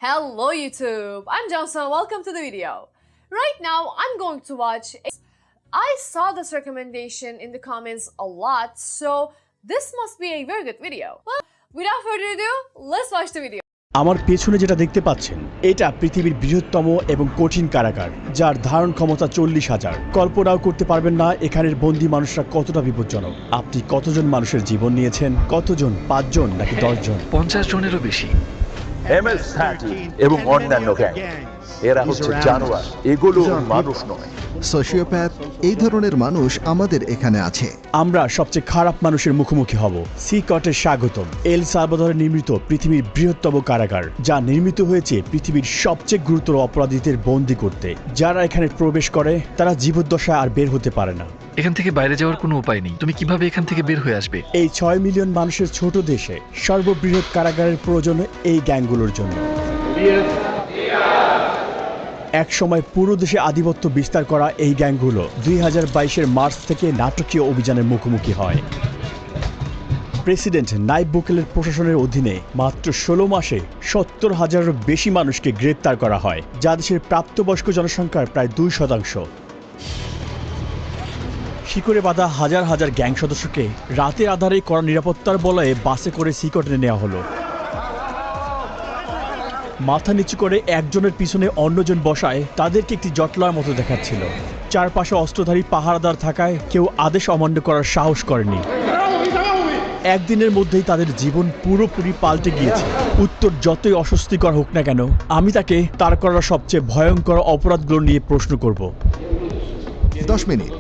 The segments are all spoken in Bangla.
Hello YouTube, I'm Johnson, welcome to the video. Right now I'm going to watch I saw this recommendation in the comments a lot, so this must be a very good video. Well, without further ado, let's watch the video. আমার পেছনে যেটা দেখতে পাচ্ছেন এটা পৃথিবীর বৃহত্তম এবং কঠিন কারাগার যার ধারণ ক্ষমতা 40,000। কল্পনাও করতে পারবেন না এখানের বন্দী মানুষরা কতটা বিপজ্জনক। আপনি কতজন মানুষের জীবন নিয়েছেন? কতজন? 5 জন নাকি 10 জন? 50 জনেরও বেশি। MS-13 এবং অন্যান্য গ্যাং, এরা হচ্ছে জানোয়ার, এগুলো মানুষ নয়। সোশিওপ্যাথ, এই ধরনের মানুষ আমাদের এখানে আছে। আমরা সবচেয়ে খারাপ মানুষের মুখোমুখি হব। সিকটের স্বাগতম। এল সালভাদরে নির্মিত পৃথিবীর বৃহত্তম কারাগার, যা নির্মিত হয়েছে পৃথিবীর সবচেয়ে গুরুতর অপরাধীদের বন্দী করতে। যারা এখানে প্রবেশ করে তারা জীবদ্দশায় আর বের হতে পারে না। এখান থেকে বাইরে যাওয়ার কোনো উপায় নেই। তুমি কিভাবে এখান থেকে বের হয়ে আসবে? এই 6 মিলিয়ন মানুষের ছোট দেশে সর্ববৃহৎ কারাগারের প্রয়োজন এই গ্যাংগুলোর জন্য। এক সময় পুরো দেশে আধিপত্য বিস্তার করা এই গ্যাংগুলো 2022-এর মার্চ থেকে নাটকীয় অভিযানের মুখোমুখি হয়। প্রেসিডেন্ট নাইব বুকেলের প্রশাসনের অধীনে মাত্র 16 মাসে 70,000-এরও বেশি মানুষকে গ্রেপ্তার করা হয়, যা দেশের প্রাপ্তবয়স্ক জনসংখ্যার প্রায় 2%। শিকড়ে বাঁধা হাজার হাজার গ্যাং সদস্যকে রাতের আধারে কড়া নিরাপত্তার বলয়ে বাসে করে সিকটে নেওয়া হলো। মাথা নিচু করে একজনের পিছনে অন্যজন বসায় তাদেরকে একটি জটলার মতো দেখাচ্ছিল। চারপাশে অস্ত্রধারী পাহারাদার থাকায় কেউ আদেশ অমান্য করার সাহস করেনি। একদিনের মধ্যেই তাদের জীবন পুরোপুরি পাল্টে গিয়েছে। উত্তর যতই অস্বস্তিকর হোক না কেন, আমি তাকে তার করা সবচেয়ে ভয়ঙ্কর অপরাধগুলো নিয়ে প্রশ্ন করব। 10 মিনিট।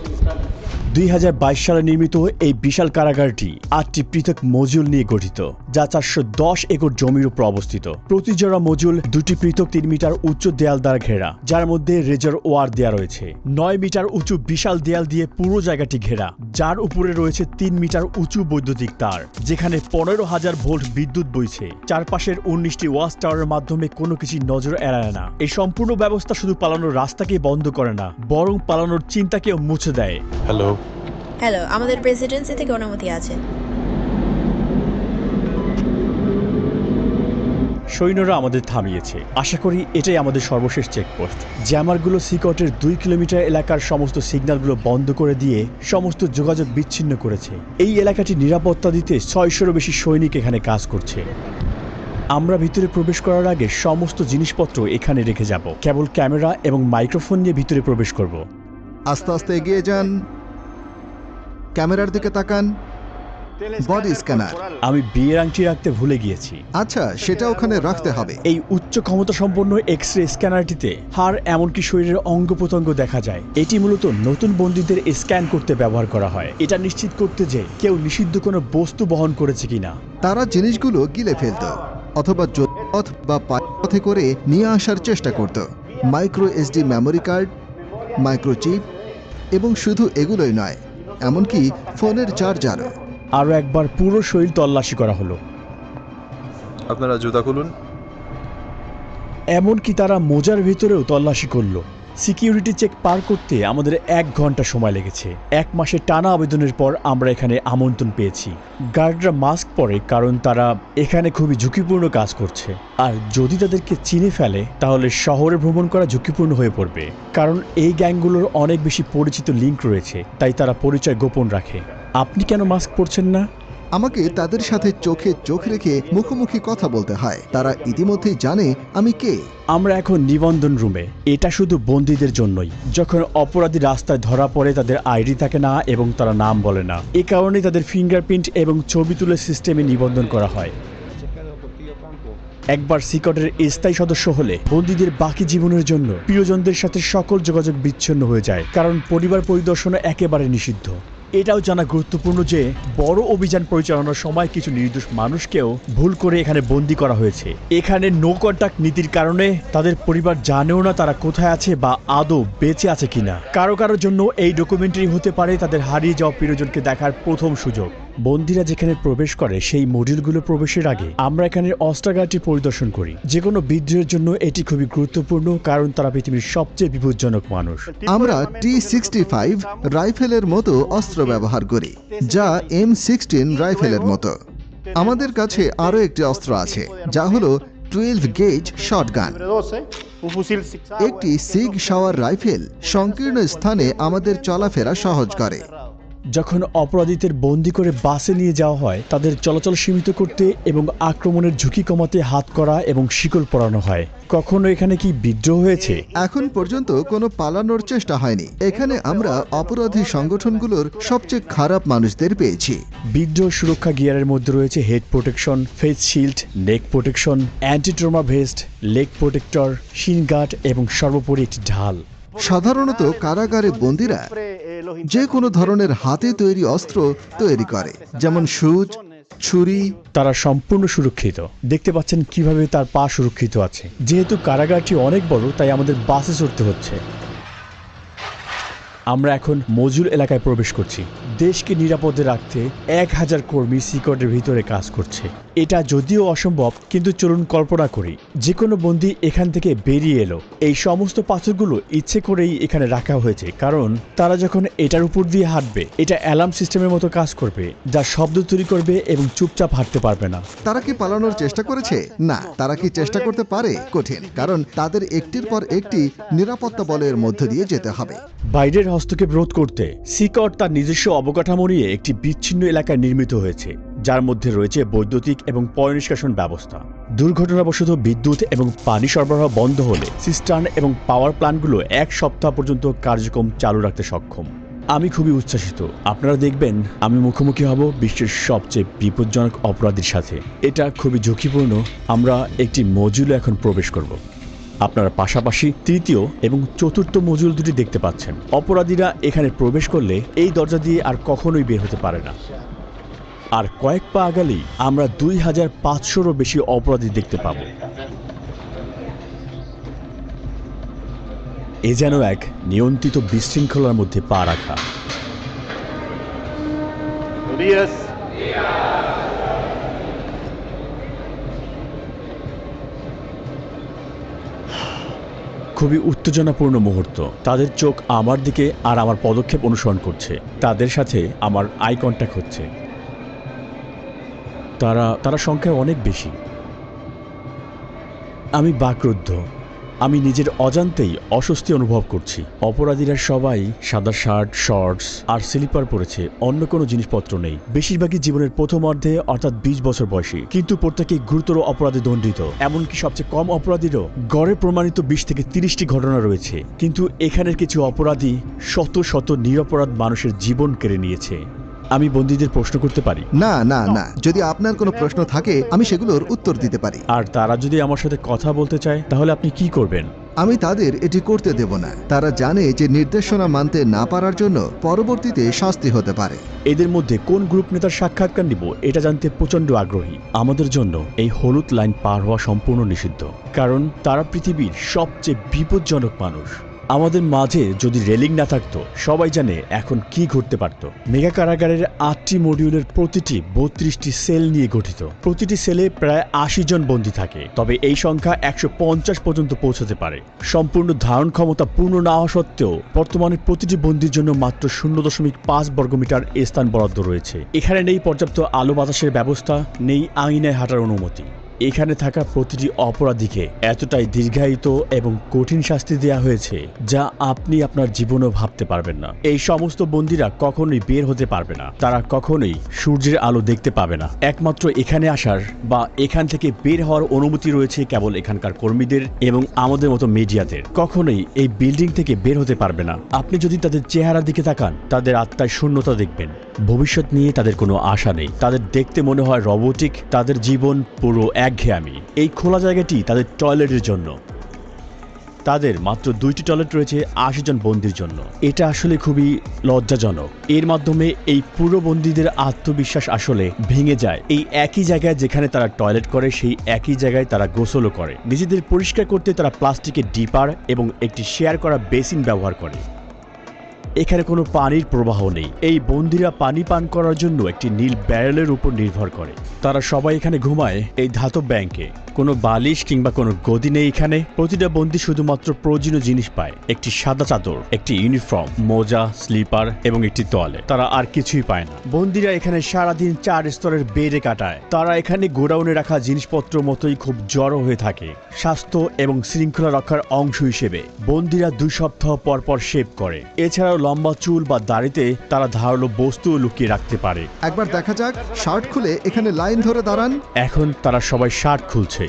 2022 সালে নির্মিত এই বিশাল কারাগারটি 8টি পৃথক মজুল নিয়ে গঠিত, যা 410 একর জমির উপর অবস্থিত। প্রতি জোড়া মজুল 2টি পৃথক 3 মিটার উচ্চ দেয়াল দ্বারা ঘেরা, যার মধ্যে রেজার ওয়ার দেয়া রয়েছে। 9 মিটার উঁচু বিশাল দেয়াল দিয়ে পুরো জায়গাটি ঘেরা, যার উপরে রয়েছে 3 মিটার উঁচু বৈদ্যুতিক তার, যেখানে 15,000 ভোল্ট বিদ্যুৎ বইছে। চারপাশের 19টি ওয়াচ টাওয়ারের মাধ্যমে কোনো কিছু নজর এড়ায় না। এই সম্পূর্ণ ব্যবস্থা শুধু পালানোর রাস্তাকেই বন্ধ করে না, বরং পালানোর চিন্তাকেও মুছে দেয়। হ্যালো, আমাদের প্রেসিডেন্সি থেকে অনুমতি আছে। সৈন্যরা আমাদের থামিয়েছে। আশা করি এটাই আমাদের সর্বশেষ চেকপোস্ট। জ্যামারগুলো সিকটের 2 কিলোমিটার এলাকার সমস্ত সিগন্যালগুলো বন্ধ করে দিয়ে সমস্ত যোগাযোগ বিচ্ছিন্ন করেছে। এই এলাকাটি নিরাপত্তা দিতে 600-এরও বেশি সৈনিক এখানে কাজ করছে। আমরা ভিতরে প্রবেশ করার আগে সমস্ত জিনিসপত্র এখানে রেখে যাব। কেবল ক্যামেরা এবং মাইক্রোফোন নিয়ে ভিতরে প্রবেশ করব। আস্তে আস্তে এগিয়ে যান, ক্যামেরার দিকে তাকান। Body scanner. আমি বিয়ের আংটি রাখতে ভুলে গিয়েছি। আচ্ছা, সেটা ওখানে রাখতে হবে। এই উচ্চ ক্ষমতা সম্পন্ন এক্স-রে স্ক্যানারটিতে হাড় এমনকি শরীরের অঙ্গ প্রত্যঙ্গ দেখা যায়। এটি মূলত নতুন বন্দীদের স্ক্যান করতে ব্যবহার করা হয়, এটা নিশ্চিত করতে যে কেউ নিষিদ্ধ কোনো বস্তু বহন করেছে কিনা। তারা জিনিসগুলো গিলে ফেলত অথবা পথ বা পথে করে নিয়ে আসার চেষ্টা করত। Micro SD memory card, microchip, এবং শুধু এগুলোই নয়, এমনকি ফোনের চার্জারও। আরও একবার পুরো শরীর তল্লাশি করা হলো। আপনারা জুতা খুলুন। এমনকি তারা মোজার ভিতরেও তল্লাশি করলো। সিকিউরিটি চেক পার করতে আমাদের 1 ঘন্টা সময় লেগেছে। 1 মাসের টানা আবেদনের পর আমরা এখানে আমন্ত্রণ পেয়েছি। গার্ডরা মাস্ক পরে, কারণ তারা এখানে খুবই ঝুঁকিপূর্ণ কাজ করছে। আর যদি তাদেরকে চিনে ফেলে তাহলে শহরে ভ্রমণ করা ঝুঁকিপূর্ণ হয়ে পড়বে, কারণ এই গ্যাংগুলোর অনেক বেশি পরিচিত লিঙ্ক রয়েছে, তাই তারা পরিচয় গোপন রাখে। আপনি কেন মাস্ক পরছেন না? আমাকে তাদের সাথে চোখে চোখ রেখে মুখোমুখি কথা বলতে হয়। তারা ইতিমধ্যেই জানে আমি কে। আমরা এখন নিবন্ধন রুমে। এটা শুধু বন্দীদের জন্যই। যখন অপরাধী রাস্তায় ধরা পড়ে তাদের আইডি থাকে না এবং তারা নাম বলে না, এ কারণে তাদের ফিঙ্গারপ্রিন্ট এবং ছবি তুলে সিস্টেমে নিবন্ধন করা হয়। একবার সিকটের স্থায়ী সদস্য হলে বন্দীদের বাকি জীবনের জন্য প্রিয়জনদের সাথে সকল যোগাযোগ বিচ্ছিন্ন হয়ে যায়, কারণ পরিবার পরিদর্শন একেবারে নিষিদ্ধ। এটাও জানা গুরুত্বপূর্ণ যে বড় অভিযান পরিচালনার সময় কিছু নির্দোষ মানুষকেও ভুল করে এখানে বন্দী করা হয়েছে। এখানে নো কন্টাক্ট নীতির কারণে তাদের পরিবার জানেও না তারা কোথায় আছে বা আদৌ বেঁচে আছে কিনা। কারো কারোর জন্য এই ডকুমেন্টারি হতে পারে তাদের হারিয়ে যাওয়া প্রিয়জনকে দেখার প্রথম সুযোগ। বন্দীরা যেখানে প্রবেশ করে সেই মডিউলগুলো প্রবেশের আগে আমরা এখানে অস্ত্রাগারটি পরিদর্শন করি। যে কোনো বিদ্রোহের জন্য এটি খুবই গুরুত্বপূর্ণ, কারণ তারা পৃথিবীর সবচেয়ে বিপজ্জনক মানুষ। আমরা T65 রাইফেলের মতো অস্ত্র ব্যবহার করি, যা M16 রাইফেলের মতো। আমাদের কাছে আরও একটি অস্ত্র আছে, যা হলো 12 গেজ শটগান, একটি সিগ শাওয়ার রাইফেল সংকীর্ণ স্থানে আমাদের চলাফেরা সহজ করে। যখন অপরাধীদের বন্দি করে বাসে নিয়ে যাওয়া হয়, তাদের চলাচল সীমিত করতে এবং আক্রমণের ঝুঁকি কমাতে হাতকড়া এবং শিকল পরানো হয়। কখনো এখানে কি বিদ্রোহ হয়েছে? এখন পর্যন্ত কোনো পালানোর চেষ্টা হয়নি। এখানে আমরা অপরাধী সংগঠনগুলোর সবচেয়ে খারাপ মানুষদের পেয়েছি। বিদ্রোহ সুরক্ষা গিয়ারের মধ্যে রয়েছে head protection, face shield, neck protection, anti trauma vest, leg protector, shin guard এবং সর্বোপরি একটি ঢাল। সাধারণত কারাগারে বন্দীরা যে কোনো ধরনের হাতে তৈরি অস্ত্র তৈরি করে, যেমন সুচ, ছুরি। তারা সম্পূর্ণ সুরক্ষিত। দেখতে পাচ্ছেন কিভাবে তার পা সুরক্ষিত আছে। যেহেতু কারাগারটি অনেক বড়, তাই আমাদের বাসে চড়তে হচ্ছে। আমরা এখন মজুল এলাকায় প্রবেশ করছি। দেশকে নিরাপদে রাখতে 1000 কর্মী সিকটের ভিতরে কাজ করছে। এটা যদিও অসম্ভব, কিন্তু চলুন কল্পনা করি যে কোনো বন্দী এখান থেকে বেরিয়ে এলো। এই সমস্ত পাথরগুলো ইচ্ছে করেই এখানে রাখা হয়েছে, কারণ তারা যখন এটার উপর দিয়ে হাঁটবে, এটা অ্যালার্ম সিস্টেমের মতো কাজ করবে, যা শব্দ তৈরি করবে এবং চুপচাপ হাঁটতে পারবে না। তারা কি পালানোর চেষ্টা করেছে? না। তারা কি চেষ্টা করতে পারে? কঠিন, কারণ তাদের একটির পর একটি নিরাপত্তা বলের মধ্য দিয়ে যেতে হবে। বাইরের হস্তক্ষেপ রোধ করতে সিকট তার নিজস্ব অবকাঠামো নিয়ে একটি বিচ্ছিন্ন এলাকায় নির্মিত হয়েছে, যার মধ্যে রয়েছে বৈদ্যুতিক এবং পয়ঃনিষ্কাশন ব্যবস্থা। দুর্ঘটনাবশত বিদ্যুৎ এবং পানি সরবরাহ বন্ধ হলে সিস্টার্ন এবং পাওয়ার প্ল্যান্টগুলো 1 সপ্তাহ পর্যন্ত কার্যক্রম চালু রাখতে সক্ষম। আমি খুবই উচ্ছ্বাসিত। আপনারা দেখবেন আমি মুখোমুখি হব বিশ্বের সবচেয়ে বিপজ্জনক অপরাধীর সাথে। এটা খুবই ঝুঁকিপূর্ণ। আমরা একটি মজুলে এখন প্রবেশ করব। আপনারা পাশাপাশি তৃতীয় এবং চতুর্থ মজুল দুটি দেখতে পাচ্ছেন। অপরাধীরা এখানে প্রবেশ করলে এই দরজা দিয়ে আর কখনোই বের হতে পারে না। আর কয়েক পা আগালেই আমরা 2500-রও বেশি অপরাধী দেখতে পাব। এ যেন এক নিয়ন্ত্রিত বিশৃঙ্খলার মধ্যে পা রাখা। খুবই উত্তেজনাপূর্ণ মুহূর্ত। তাদের চোখ আমার দিকে আর আমার পদক্ষেপ অনুসরণ করছে। তাদের সাথে আমার আই কন্ট্যাক্ট হচ্ছে। তারা সংখ্যায় অনেক বেশি। আমি বাকরুদ্ধ। আমি নিজের অজান্তেই অস্বস্তি অনুভব করছি। অপরাধীরা সবাই সাদা শার্ট, শর্টস আর স্লিপার পরেছে, অন্য কোনো জিনিসপত্র নেই। বেশিরভাগই জীবনের প্রথম অর্ধে, অর্থাৎ 20 বছর বয়সী, কিন্তু প্রত্যেকেই গুরুতর অপরাধে দণ্ডিত। এমনকি সবচেয়ে কম অপরাধীরও গড়ে প্রমাণিত 20 থেকে 30টি ঘটনা রয়েছে। কিন্তু এখানের কিছু অপরাধী শত শত নিরপরাধ মানুষের জীবন কেড়ে নিয়েছে। আমি বন্দীদের প্রশ্ন করতে পারি? না না না, যদি আপনার কোনো প্রশ্ন থাকে আমি সেগুলোর উত্তর দিতে পারি। আর তারা যদি আমার সাথে কথা বলতে চায়, তাহলে আপনি কি করবেন? আমি তাদের এটি করতে দেব না। তারা জানে যে নির্দেশনা মানতে না পারার জন্য পরবর্তীতে শাস্তি হতে পারে। এদের মধ্যে কোন গ্রুপ নেতার সাক্ষাৎকার নিব এটা জানতে প্রচন্ড আগ্রহী। আমাদের জন্য এই হলুদ লাইন পার হওয়া সম্পূর্ণ নিষিদ্ধ, কারণ তারা পৃথিবীর সবচেয়ে বিপজ্জনক মানুষ। আমাদের মাঝে যদি রেলিং না থাকতো, সবাই জানে এখন কি ঘটতে পারত। মেগা কারাগারের 8টি মডিউলের প্রতিটি 32টি সেল নিয়ে গঠিত। প্রতিটি সেলে প্রায় 80 জন বন্দী থাকে, তবে এই সংখ্যা 150 পর্যন্ত পৌঁছাতে পারে। সম্পূর্ণ ধারণ ক্ষমতা পূর্ণ না হওয়া সত্ত্বেও বর্তমানে প্রতিটি বন্দীর জন্য মাত্র 0.5 বর্গমিটার স্থান বরাদ্দ রয়েছে। এখানে নেই পর্যাপ্ত আলো বাতাসের ব্যবস্থা, নেই আঙিনায় হাঁটার অনুমতি। এখানে থাকা প্রতিটি অপরাধীকে এতটাই দীর্ঘায়িত এবং কঠিন শাস্তি দেওয়া হয়েছে যা আপনি আপনার জীবনেও ভাবতে পারবেন না। এই সমস্ত বন্দীরা কখনোই বের হতে পারবে না। তারা কখনোই সূর্যের আলো দেখতে পাবে না। একমাত্র এখানে আসার বা এখান থেকে বের হওয়ার অনুমতি রয়েছে কেবল এখানকার কর্মীদের এবং আমাদের মতো মিডিয়াদের। কখনোই এই বিল্ডিং থেকে বের হতে পারবে না। আপনি যদি তাদের চেহারার দিকে তাকান, তাদের আত্মায় শূন্যতা দেখবেন। ভবিষ্যৎ নিয়ে তাদের কোনো আশা নেই। তাদের দেখতে মনে হয় রোবটিক। তাদের জীবন পুরো একঘেয়েমি। এই খোলা জায়গাটি তাদের টয়লেটের জন্য। তাদের মাত্র 2টি টয়লেট রয়েছে 80 জন বন্দীর জন্য। এটা আসলে খুবই লজ্জাজনক। এর মাধ্যমে এই পুরো বন্দীদের আত্মবিশ্বাস আসলে ভেঙে যায়। এই একই জায়গায় যেখানে তারা টয়লেট করে, সেই একই জায়গায় তারা গোসলও করে। নিজেদের পরিষ্কার করতে তারা প্লাস্টিকের ডিপার এবং একটি শেয়ার করা বেসিন ব্যবহার করে। এখানে কোনো পানির প্রবাহ নেই। এই বন্দীরা পানি পান করার জন্য একটি নীল ব্যারেলের উপর নির্ভর করে। তারা সবাই এখানে ঘুমায় এই ধাতব ব্যাংকে। কোনো বালিশ কিংবা কোনো গদি নেই এখানে। প্রতিটা বন্দী শুধুমাত্র প্রয়োজনীয় জিনিস পায়, একটি সাদা চাদর, একটি ইউনিফর্ম, মোজা, স্লিপার এবং একটি তোয়ালে। তারা আর কিছুই পায় না। বন্দীরা এখানে সারাদিন 4 স্তরের বেডে কাটায়। তারা এখানে গোডাউনে রাখা জিনিসপত্র মতোই খুব জড়ো হয়ে থাকে। স্বাস্থ্য এবং শৃঙ্খলা রক্ষার অংশ হিসেবে বন্দীরা 2 সপ্তাহ পর পর শেভ করে। এছাড়াও লম্বা চুল বা দাড়িতে তারা ধারালো বস্তু লুকিয়ে রাখতে পারে। একবার দেখা যাক, শার্ট খুলে এখানে লাইন ধরে দাঁড়ান। এখন তারা সবাই শার্ট খুলছে।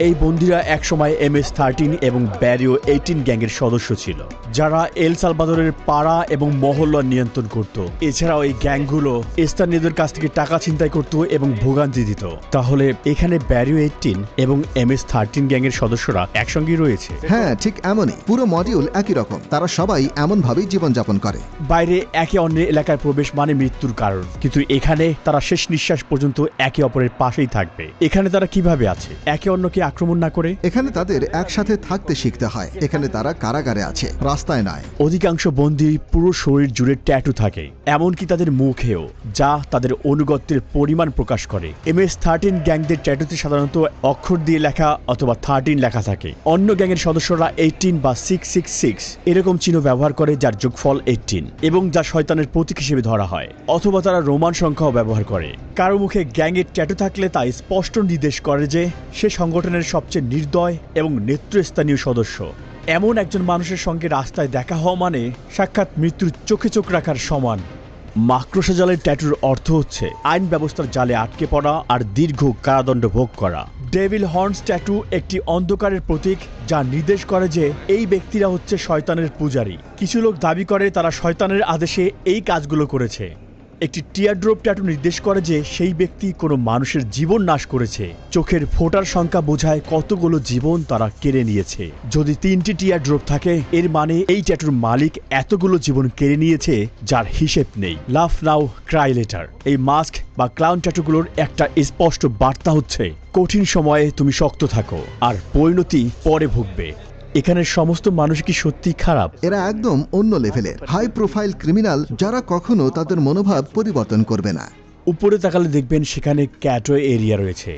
এই বন্দীরা একসময় MS-13 এবং ব্যারিও 18 গ্যাংয়ের সদস্য ছিল, যারা এল সালভাদরের পাড়া এবং মহল্লা নিয়ন্ত্রণ করত। এছাড়াও এই গ্যাংগুলো স্থানীয়দের কাছ থেকে টাকা ছিনতাই করত এবং ভোগান্তি দিত। তাহলে এখানে ব্যারিও 18 এবং MS-13 গ্যাংয়ের সদস্যরা একসঙ্গেই রয়েছে। হ্যাঁ, ঠিক এমনই। পুরো মডিউল একই রকম। তারা সবাই এমনভাবেই জীবনযাপন করে। বাইরে একে অন্যের এলাকায় প্রবেশ মানে মৃত্যুর কারণ, কিন্তু এখানে তারা শেষ নিঃশ্বাস পর্যন্ত একে অপরের পাশেই থাকবে। এখানে তারা কিভাবে আছে একে অন্যকে আক্রমণ না করে? এখানে তাদের একসাথে থাকতে শিখতে হয়। এখানে তারা কারাগারে আছে, রাস্তায় নয়। অধিকাংশ বন্দী পুরো শরীর জুড়ে ট্যাটু থাকে, এমনকি তাদের মুখেও, যা তাদের অনুগত্যের পরিমাণ প্রকাশ করে। MS-13 গ্যাংদের ট্যাটুতে সাধারণত অক্ষর দিয়ে লেখা অথবা 13 লেখা থাকে। অন্য গ্যাংয়ের সদস্যরা 18 বা 666 এরকম চিহ্ন ব্যবহার করে, যার যোগফল 18 এবং যা শয়তানের প্রতীক হিসেবে ধরা হয়। অথবা তারা রোমান সংখ্যাও ব্যবহার করে। কারো মুখে গ্যাংয়ের ট্যাটু থাকলে তা স্পষ্ট নির্দেশ করে যে সে সংগঠনের সবচেয়ে নির্দয় এবং নেতৃস্থানীয় সদস্য। এমন একজন মানুষের সঙ্গে রাস্তায় দেখা হওয়া মানে সাক্ষাৎ মৃত্যুর চোখে চোখ রাখার সমান। মাকড়সা জালের ট্যাটুর অর্থ হচ্ছে আইন ব্যবস্থার জালে আটকে পড়া আর দীর্ঘ কারাদণ্ড ভোগ করা। ডেভিল হর্নস ট্যাটু একটি অন্ধকারের প্রতীক, যা নির্দেশ করে যে এই ব্যক্তিরা হচ্ছে শয়তানের পূজারী। কিছু লোক দাবি করে তারা শয়তানের আদেশে এই কাজগুলো করেছে। একটি টিয়ারড্রপ ট্যাটু নির্দেশ করে যে সেই ব্যক্তি কোনো মানুষের জীবন নাশ করেছে। চোখের ফোঁটার সংখ্যা বোঝায় কতগুলো জীবন তারা কেড়ে নিয়েছে। যদি 3টি টিয়ারড্রপ থাকে, এর মানে এই ট্যাটুর মালিক এতগুলো জীবন কেড়ে নিয়েছে যার হিসেব নেই। লাভ নাও, ক্রাই লেটার। এই মাস্ক বা ক্লাউন ট্যাটুগুলোর একটা স্পষ্ট বার্তা হচ্ছে কঠিন সময়ে তুমি শক্ত থাকো, আর পরিণতি পরে ভুগবে। এখানের সমস্ত মানুষ কি সত্যি খারাপ? এরা একদম অন্য লেভেলের হাই প্রোফাইল ক্রিমিনাল, যারা কখনো তাদের মনোভাব পরিবর্তন করবে না। উপরে তাকালে দেখবেন সেখানে ক্যাটওয়ে এরিয়া রয়েছে।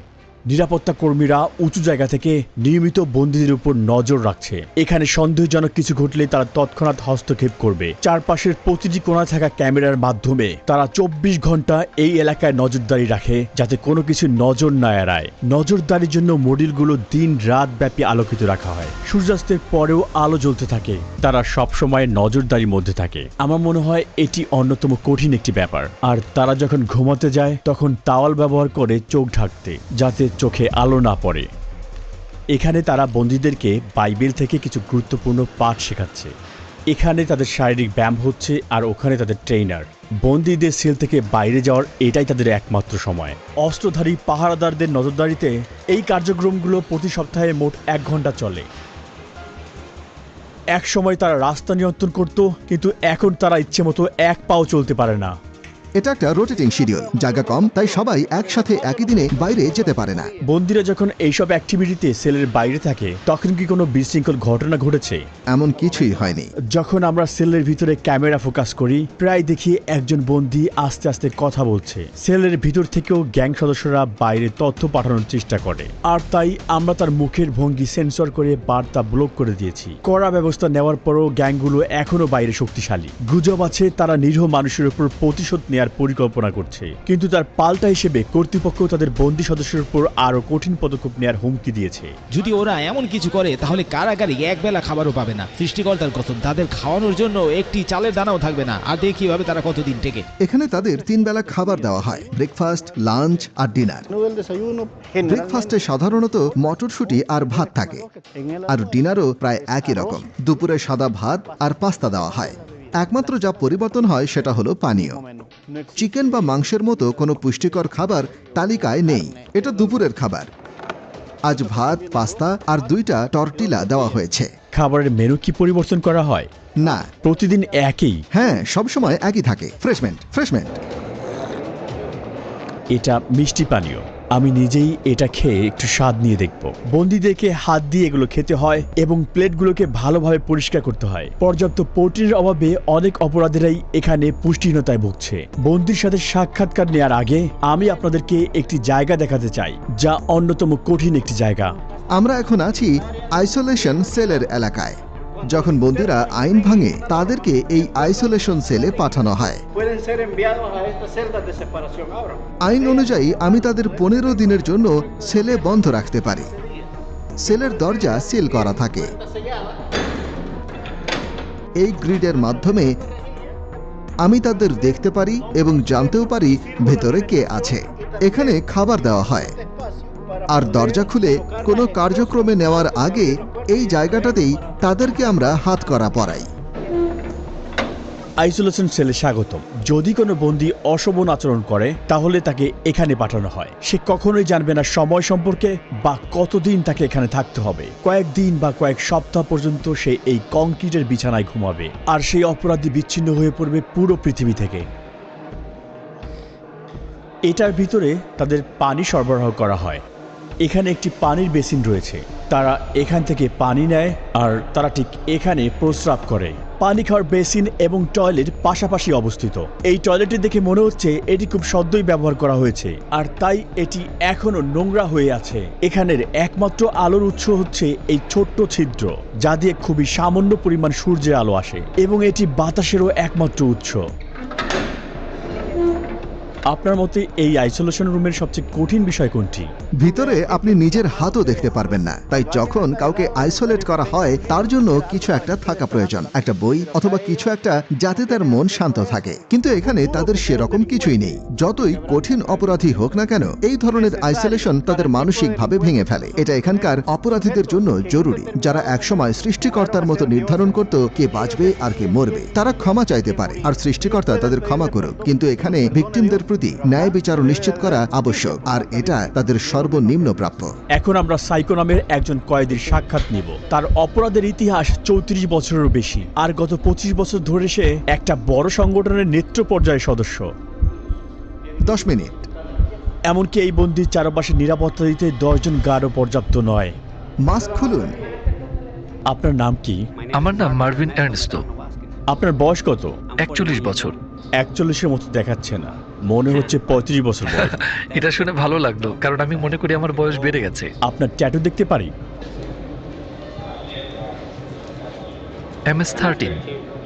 নিরাপত্তা কর্মীরা উঁচু জায়গা থেকে নিয়মিত বন্দীদের উপর নজর রাখছে। এখানে সন্দেহজনক কিছু ঘটলে তারা তৎক্ষণাৎ হস্তক্ষেপ করবে। চারপাশের প্রতিটি কোণা থাকা ক্যামেরার মাধ্যমে তারা 24 ঘন্টা এই এলাকায় নজরদারি রাখে, যাতে কোনো কিছু নজর না এড়ায়। নজরদারির জন্য মডিউলগুলো দিন রাত ব্যাপী আলোকিত রাখা হয়। সূর্যাস্তের পরেও আলো জ্বলতে থাকে। তারা সবসময় নজরদারির মধ্যে থাকে। আমার মনে হয় এটি অন্যতম কঠিন একটি ব্যাপার। আর তারা যখন ঘুমাতে যায় তখন তাওয়াল ব্যবহার করে চোখ ঢাকতে, যাতে চোখে আলো না পড়ে। এখানে তারা বন্দীদেরকে বাইবেল থেকে কিছু গুরুত্বপূর্ণ পাঠ শেখাচ্ছে। এখানে তাদের শারীরিক ব্যায়াম হচ্ছে, আর ওখানে তাদের ট্রেইনার। বন্দীদের সেল থেকে বাইরে যাওয়ার এটাই তাদের একমাত্র সময়। অস্ত্রধারী পাহারাদারদের নজরদারিতে এই কার্যক্রমগুলো প্রতি সপ্তাহে মোট 1 ঘন্টা চলে। এক সময় তারা রাস্তা নিয়ন্ত্রণ করত, কিন্তু এখন তারা ইচ্ছে মতো 1 পাও চলতে পারে না। এটা একটা রোটেটিং শিডিউল, জায়গা কম, তাই সবাই একসাথে একই দিনে বাইরে যেতে পারে না। বন্দীরা যখন এইসব অ্যাক্টিভিটিতে সেলের বাইরে থাকে, তখন কি কোনো বিশৃঙ্খল ঘটনা ঘটেছে? এমন কিছুই হয়নি। যখন আমরা সেলের ভিতরে ক্যামেরা ফোকাস করি, প্রায় দেখি একজন বন্দী আস্তে আস্তে কথা বলছে। সেলের ভিতর থেকেও গ্যাং সদস্যরা বাইরে তথ্য পাঠানোর চেষ্টা করে, আর তাই আমরা তার মুখের ভঙ্গি সেন্সর করে বার্তা ব্লক করে দিয়েছি। কড়া ব্যবস্থা নেওয়ার পরও গ্যাংগুলো এখনো বাইরে শক্তিশালী। গুজব আছে তারা নিরীহ মানুষের উপর প্রতিশোধ নেওয়ার পরিকল্পনা করছে, কিন্তু তার পাল্টা হিসেবে কর্তৃপক্ষ তাদের বন্দী সদস্যের উপর আরো কঠিন পদক্ষেপ নেওয়ার হুমকি দিয়েছে। যদি ওরা এমন কিছু করে তাহলে কারাগারে একবেলা খাবারও পাবে না। সৃষ্টিকর্তার কসম, তাদের খাওয়ানোর জন্য একটি চালের দানাও থাকবে না। আর দেখি কিভাবে তারা কতদিন টেকে। এখানে তাদের 3 বেলা খাবার দেওয়া হয়, ব্রেকফাস্ট, লাঞ্চ আর ডিনার। ব্রেকফাস্টে সাধারণত মটরশুঁটি আর ভাত থাকে, আর ডিনারও প্রায় একই রকম। দুপুরে সাদা ভাত আর পাস্তা দেওয়া হয়। একমাত্র যা পরিবর্তন হয় সেটা হলো পানীয়। চিকেন বা মাংসের মতো কোনো পুষ্টিকর খাবার তালিকায় নেই। এটা দুপুরের খাবার। আজ ভাত, পাস্তা আর 2টা টর্টিলা দেওয়া হয়েছে। খাবারের মেনু কি পরিবর্তন করা হয়? না, প্রতিদিন একই। হ্যাঁ, সবসময় একই থাকে। ফ্রেশমেন্ট। এটা মিষ্টি পানীয়। আমি নিজেই এটা খেয়ে একটু স্বাদ নিয়ে দেখব। বন্দীদেরকে হাত দিয়ে এগুলো খেতে হয় এবং প্লেটগুলোকে ভালোভাবে পরিষ্কার করতে হয়। পর্যাপ্ত প্রোটিনের অভাবে অনেক অপরাধীরাই এখানে পুষ্টিহীনতায় ভুগছে। বন্দির সাথে সাক্ষাৎকার নেওয়ার আগে আমি আপনাদেরকে একটি জায়গা দেখাতে চাই, যা অন্যতম কঠিন একটি জায়গা। আমরা এখন আছি আইসোলেশন সেলের এলাকায়। যখন বন্দীরা আইন ভাঙে তাদেরকে এই আইসোলেশন সেলে পাঠানো হয়। আইন অনুযায়ী আমি তাদের 15 দিনের জন্য সেলে বন্ধ রাখতে পারি। সেলের দরজা সিল করা থাকে। এই গ্রিডের মাধ্যমে আমি তাদের দেখতে পারি এবং জানতেও পারি ভেতরে কে আছে। এখানে খাবার দেওয়া হয়, আর দরজা খুলে কোনো কার্যক্রমে নেওয়ার আগে এই জায়গাটাতেই তাদেরকে আমরা হাত করা পরাই। আইসোলেশন সেলে স্বাগতম। যদি কোনো বন্দী অশোভন আচরণ করে তাহলে তাকে এখানে পাঠানো হয়। সে কখনোই জানবে না সময় সম্পর্কে বা কতদিন তাকে এখানে থাকতে হবে। কয়েকদিন বা কয়েক সপ্তাহ পর্যন্ত সে এই কংক্রিটের বিছানায় ঘুমাবে, আর সেই অপরাধী বিচ্ছিন্ন হয়ে পড়বে পুরো পৃথিবী থেকে। এটার ভিতরে তাদের পানি সরবরাহ করা হয়। এখানে একটি পানির বেসিন রয়েছে। তারা এখান থেকে পানি নেয় আর তারা ঠিক এখানে প্রস্রাব করে। পানি খাওয়ার বেসিন এবং টয়লেট পাশাপাশি অবস্থিত। এই টয়লেটটি দেখে মনে হচ্ছে এটি খুব সদ্যই ব্যবহার করা হয়েছে, আর তাই এটি এখনো নোংরা হয়ে আছে। এখানের একমাত্র আলোর উৎস হচ্ছে এই ছোট্ট ছিদ্র, যা দিয়ে খুবই সামান্য পরিমাণ সূর্যের আলো আসে, এবং এটি বাতাসেরও একমাত্র উৎস। আপনার মতে এই আইসোলেশন রুমের সবচেয়ে কঠিন বিষয় কোনটি? ভিতরে আপনি নিজের হাতও দেখতে পারবেন না, তাই যখন কাউকে আইসোলেট করা হয় তার জন্য কিছু একটা থাকা প্রয়োজন, একটা বই অথবা কিছু একটা, যাতে তার মন শান্ত থাকে। কিন্তু এখানে তাদের সেরকম কিছুই নেই। যতই কঠিন অপরাধী হোক না কেন, এই ধরনের আইসোলেশন তাদের মানসিকভাবে ভেঙে ফেলে। এটা এখানকার অপরাধীদের জন্য জরুরি, যারা একসময় সৃষ্টিকর্তার মতো নির্ধারণ করত কে বাঁচবে আর কে মরবে। তারা ক্ষমা চাইতে পারে, আর সৃষ্টিকর্তা তাদের ক্ষমা করুক। কিন্তু এখানে ভিকটিমদের প্রতি ন্যায় বিচার নিশ্চিত করা আবশ্যক, আর এটা তাদের সর্বনিম্ন প্রাপ্য। এখন আমরা সাইকো নামের একজন কয়েদির সাক্ষাৎ নিব। তার অপরাধের ইতিহাস 34 বছরেরও বেশি, আর গত 25 বছর ধরে সে একটা বড় সংগঠনের নেতৃত্ব পর্যায়ের সদস্য। 10 মিনিট। এমনকি এই বন্দির চারপাশে নিরাপত্তা দিতে 10 জন গার্ডও পর্যাপ্ত নয়। মাস্ক খুলুন। আপনার নাম কি? আমার নাম মার্ভিন এর্নস্টো। আপনার বয়স কত? 41 বছর। 41-এর মতো দেখাচ্ছে না, মনে হচ্ছে 35 বছর বয়স। এটা শুনে ভালো লাগলো, কারণ আমি মনে করি আমার বয়স বেড়ে গেছে। আপনার ট্যাটু দেখতে পারি? MS-13।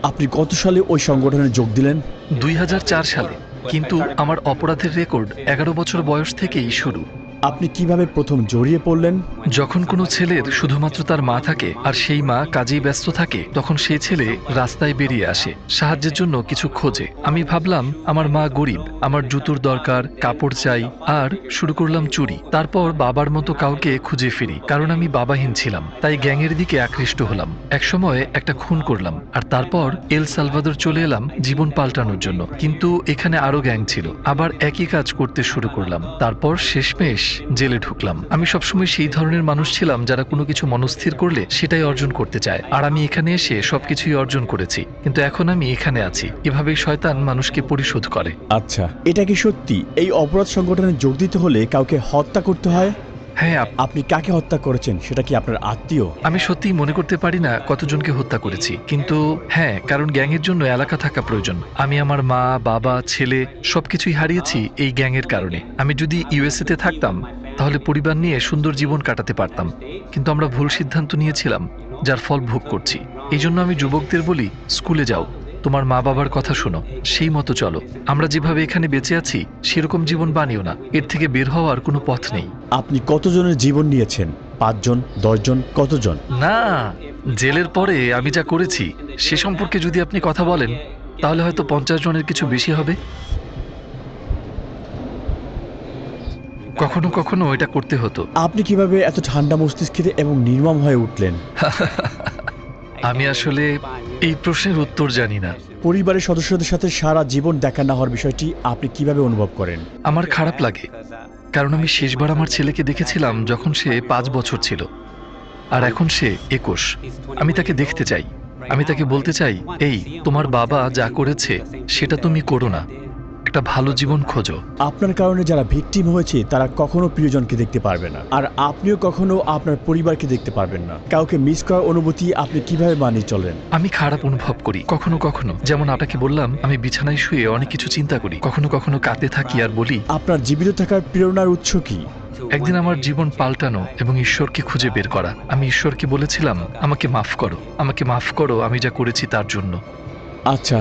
আপনি কত সালে ওই সংগঠনে যোগ দিলেন? 2004 সালে, কিন্তু আমার অপরাধের রেকর্ড 11 বছর বয়স থেকেই শুরু। আপনি কিভাবে প্রথম জড়িয়ে পড়লেন? যখন কোনো ছেলের শুধুমাত্র তার মা থাকে আর সেই মা কাজেই ব্যস্ত থাকে, তখন সেই ছেলে রাস্তায় বেরিয়ে আসে, সাহায্যের জন্য কিছু খোঁজে। আমি ভাবলাম আমার মা গরিব, আমার জুতোর দরকার, কাপড় চাই, আর শুরু করলাম চুরি। তারপর বাবার মতো কাউকে খুঁজে ফিরি, কারণ আমি বাবাহীন ছিলাম, তাই গ্যাংয়ের দিকে আকৃষ্ট হলাম। একসময় একটা খুন করলাম, আর তারপর এল সালভাদর চলে এলাম জীবন পাল্টানোর জন্য। কিন্তু এখানে আরো গ্যাং ছিল, আবার একই কাজ করতে শুরু করলাম। তারপর শেষমেশ জেলে ঢুকলাম। আমি সবসময় সেই ধরনের মানুষ ছিলাম যারা কোনো কিছু মনস্থির করলে সেটাই অর্জন করতে চায়, আর আমি এখানে এসে সবকিছুই অর্জন করেছি। কিন্তু এখন আমি এখানে আছি। এভাবেই শয়তান মানুষকে পরিশোধ করে। আচ্ছা, এটা কি সত্যি এই অপরাধ সংগঠনে যোগ দিতে হলে কাউকে হত্যা করতে হয়? হ্যাঁ। আপনি কাকে হত্যা করেছেন? সেটা কি আপনার আত্মীয়? আমি সত্যিই মনে করতে পারি না কতজনকে হত্যা করেছি, কিন্তু হ্যাঁ, কারণ গ্যাংয়ের জন্য এলাকা থাকা প্রয়োজন। আমি আমার মা, বাবা, ছেলে সবকিছুই হারিয়েছি এই গ্যাংয়ের কারণে। আমি যদি USA-তে থাকতাম তাহলে পরিবার নিয়ে সুন্দর জীবন কাটাতে পারতাম, কিন্তু আমরা ভুল সিদ্ধান্ত নিয়েছিলাম, যার ফল ভোগ করছি। এই জন্য আমি যুবকদের বলি, স্কুলে যাও, তোমার মা বাবার কথা শোনো, সেই মতো চলো। আমরা যেভাবে এখানে বেঁচে আছি সেরকম জীবন বানিও না, এর থেকে বের হওয়ার কোনো পথ নেই। আপনি কতজনের জীবন নিয়েছেন? 5 জন, 10 জন, কতজন? না, জেলের পরে আমি যা করেছি সে সম্পর্কে যদি আপনি কথা বলেন তাহলে হয়তো 50 জনের কিছু বেশি হবে। কখনো কখনো এটা করতে হতো। আপনি কিভাবে এত ঠান্ডা মস্তিষ্কের এবং নির্মম হয়ে উঠলেন? আমি আসলে এই প্রশ্নের উত্তর জানি না। পরিবারের সদস্যদের সাথে সারা জীবন দেখা না হওয়ার বিষয়টি আপনি কিভাবে অনুভব করেন? আমার খারাপ লাগে, কারণ আমি শেষবার আমার ছেলেকে দেখেছিলাম যখন সে 5 বছর ছিল, আর এখন সে 21। আমি তাকে দেখতে চাই, আমি তাকে বলতে চাই, এই তোমার বাবা যা করেছে সেটা তুমি করো না। একটা ভালো জীবন খোঁজো। আপনার কারণে যারা ভিকটিম হয়েছে তারা কখনো প্রিয়জনকে দেখতে পারবে না, আর আপনিও কখনো আপনার পরিবারকে দেখতে পারবেন না। কাউকে মিস করার অনুভূতি আপনি কিভাবে মানিয়ে চলেন? আমি খারাপ অনুভব করি কখনো কখনো, যেমন আপনাকে বললাম আমি বিছানায় শুয়ে অনেক কিছু চিন্তা করি, কখনো কখনো কাঁদতে থাকি আর বলি আপনার জীবিত থাকার প্রেরণার উৎস কি? একদিন আমার জীবন পাল্টানো এবং ঈশ্বরকে খুঁজে বের করা। আমি ঈশ্বরকে বলেছিলাম আমাকে মাফ করো, আমাকে মাফ করো আমি যা করেছি তার জন্য। আচ্ছা,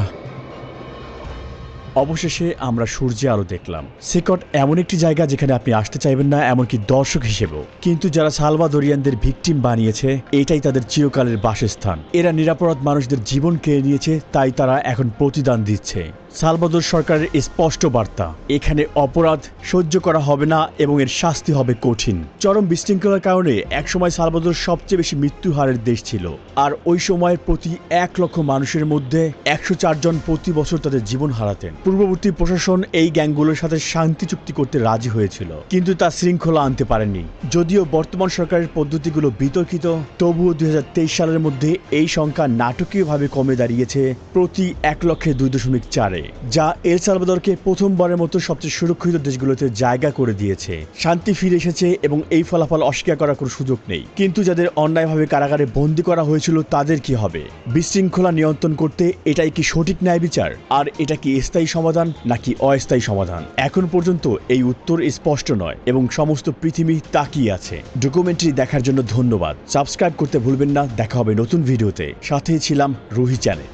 অবশেষে আমরা সূর্যে আলো দেখলাম। সেকট এমন একটি জায়গা যেখানে আপনি আসতে চাইবেন না, এমনকি দর্শক হিসেবেও। কিন্তু যারা সালভাদোরিয়ানদের ভিকটিম বানিয়েছে, এটাই তাদের চিরকালের বাসস্থান। এরা নিরাপরাধ মানুষদের জীবন কেড়ে নিয়েছে, তাই তারা এখন প্রতিদান দিচ্ছে। সালভাদোর সরকারের স্পষ্ট বার্তা, এখানে অপরাধ সহ্য করা হবে না এবং এর শাস্তি হবে কঠিন। চরম বিশৃঙ্খলার কারণে একসময় সালভাদোর সবচেয়ে বেশি মৃত্যু হারের দেশ ছিল, আর ওই সময় প্রতি 1 লক্ষ মানুষের মধ্যে 104 জন প্রতি বছর তাদের জীবন হারাতেন। পূর্ববর্তী প্রশাসন এই গ্যাংগুলোর সাথে শান্তি চুক্তি করতে রাজি হয়েছিল, কিন্তু তা শৃঙ্খলা আনতে পারেনি। যদিও বর্তমান সরকারের পদ্ধতিগুলো বিতর্কিত, তবুও 2023 সালের মধ্যে এই সংখ্যা নাটকীয়ভাবে কমে দাঁড়িয়েছে প্রতি 1 লক্ষে 2.4, যা এল সালভাদরকে প্রথমবারের মতো সবচেয়ে সুরক্ষিত দেশগুলোতে জায়গা করে দিয়েছে। শান্তি ফিরে এসেছে এবং এই ফলাফল অস্বীকার করার কোনো সুযোগ নেই। কিন্তু যাদের অন্যায়ভাবে কারাগারে বন্দী করা হয়েছিল তাদের কি হবে? বিশৃঙ্খলা নিয়ন্ত্রণ করতে এটাই কি সঠিক ন্যায় বিচার? আর এটা কি স্থায়ী সমাধান নাকি অস্থায়ী সমাধান? এখন পর্যন্ত এই উত্তর স্পষ্ট নয় এবং সমস্ত পৃথিবী তাকিয়ে আছে। ডকুমেন্টারি দেখার জন্য ধন্যবাদ। সাবস্ক্রাইব করতে ভুলবেন না। দেখা হবে নতুন ভিডিওতে। সাথেই ছিলাম রুহি চ্যানেল।